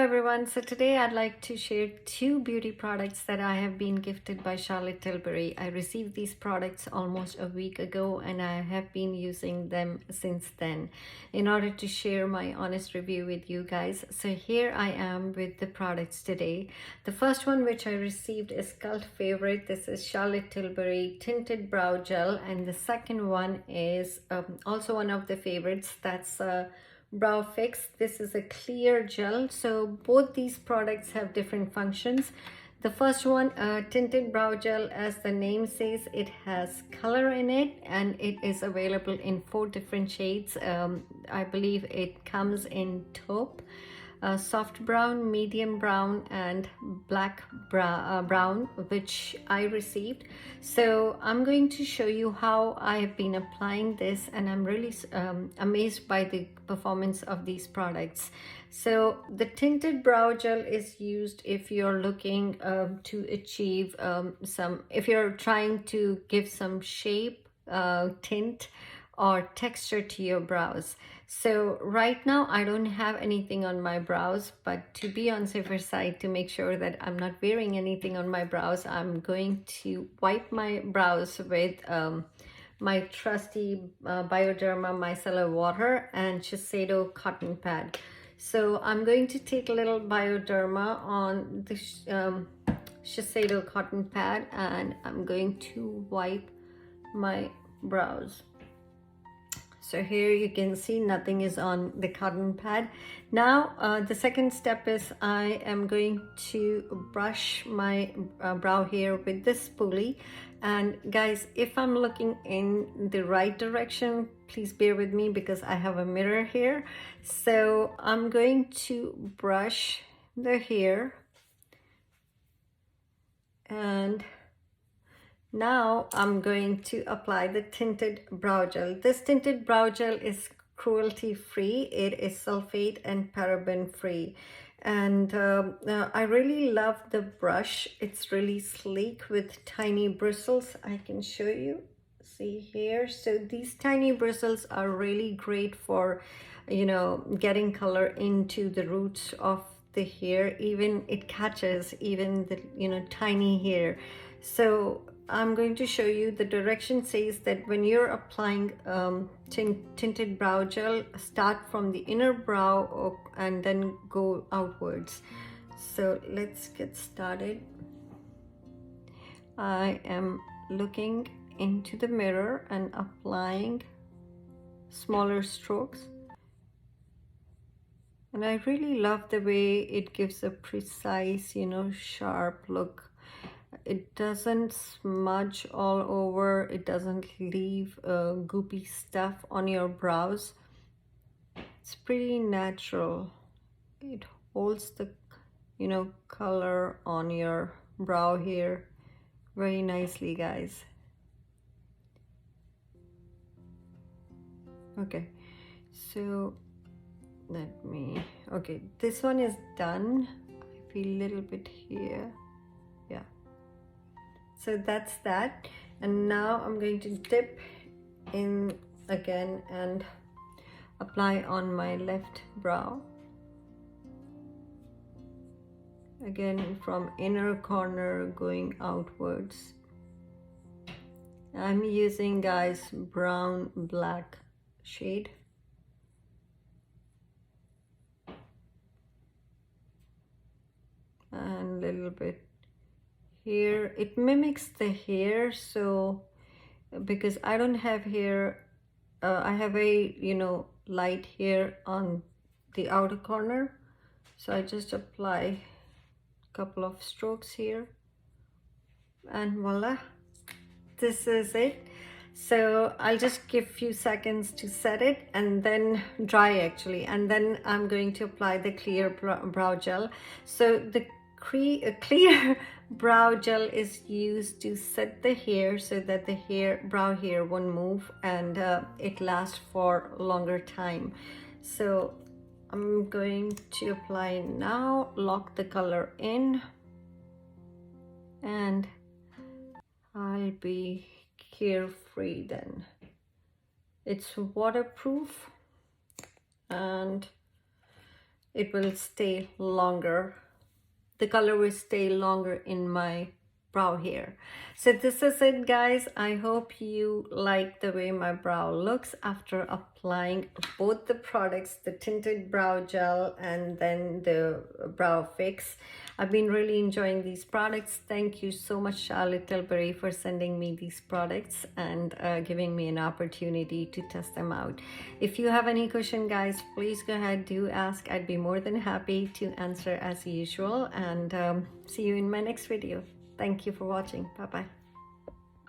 Everyone, so today I'd like to share two beauty products that I have been gifted by Charlotte Tilbury. I received these products almost a week ago and I have been using them since then in order to share my honest review with you guys. So here I am with the products today. The first one which I received is cult favorite. This is Charlotte Tilbury Tinted Brow Gel, and the second one is also one of the favorites. That's Brow Fix. This is a clear gel. So both these products have different functions. The first one, Tinted Brow Gel, as the name says, it has color in it and it is available in 4 different shades. I believe it comes in taupe, soft brown, medium brown, and black brown, which I received. So I'm going to show you how I have been applying this, and I'm really amazed by the performance of these products. So the Tinted Brow Gel is used if you're looking to achieve if you're trying to give some shape, tint, or texture to your brows. So right now I don't have anything on my brows, but to be on safer side, to make sure that I'm not wearing anything on my brows, I'm going to wipe my brows with my trusty Bioderma micellar water and Shiseido cotton pad. So I'm going to take a little Bioderma on the Shiseido cotton pad and I'm going to wipe my brows. So here you can see nothing is on the cotton pad. Now the second step is I am going to brush my brow hair with this spoolie. And guys, if I'm looking in the right direction, please bear with me because I have a mirror here. So I'm going to brush the hair, and now I'm going to apply the Tinted Brow Gel. This Tinted Brow Gel is cruelty free. It is sulfate and paraben free. And I really love the brush. It's really sleek with tiny bristles. I can show you. See here. So these tiny bristles are really great for, getting color into the roots of the hair. Even it catches even the, tiny hair. So I'm going to show you. The direction says that when you're applying Tinted Brow Gel, start from the inner brow and then go outwards. So let's get started. I am looking into the mirror and applying smaller strokes. And I really love the way it gives a precise, sharp look. It doesn't smudge all over. It doesn't leave goopy stuff on your brows. It's pretty natural. It holds the, color on your brow hair very nicely, guys. Okay, so okay, this one is done. I feel a little bit here. Yeah. So that's that. And now I'm going to dip in again and apply on my left brow. Again, from inner corner going outwards. I'm using, guys, brown black shade. And a little bit here. It mimics the hair, so because I don't have hair, I have a light hair on the outer corner, so I just apply a couple of strokes here and voila, this is it. So I'll just give a few seconds to set it and then dry actually, and then I'm going to apply the clear brow gel. So the clear brow gel is used to set the hair so that the brow hair won't move and it lasts for a longer time. So I'm going to apply now, lock the color in, and I'll be carefree then. It's waterproof and it will stay longer. The color will stay longer in my brow hair. So this is it, guys. I hope you like the way my brow looks after applying both the products, the Tinted Brow Gel and then the Brow Fix. I've been really enjoying these products. Thank you so much, Charlotte Tilbury, for sending me these products and giving me an opportunity to test them out. If you have any question, guys, please go ahead, do ask. I'd be more than happy to answer as usual, and see you in my next video. Thank you for watching. Bye bye.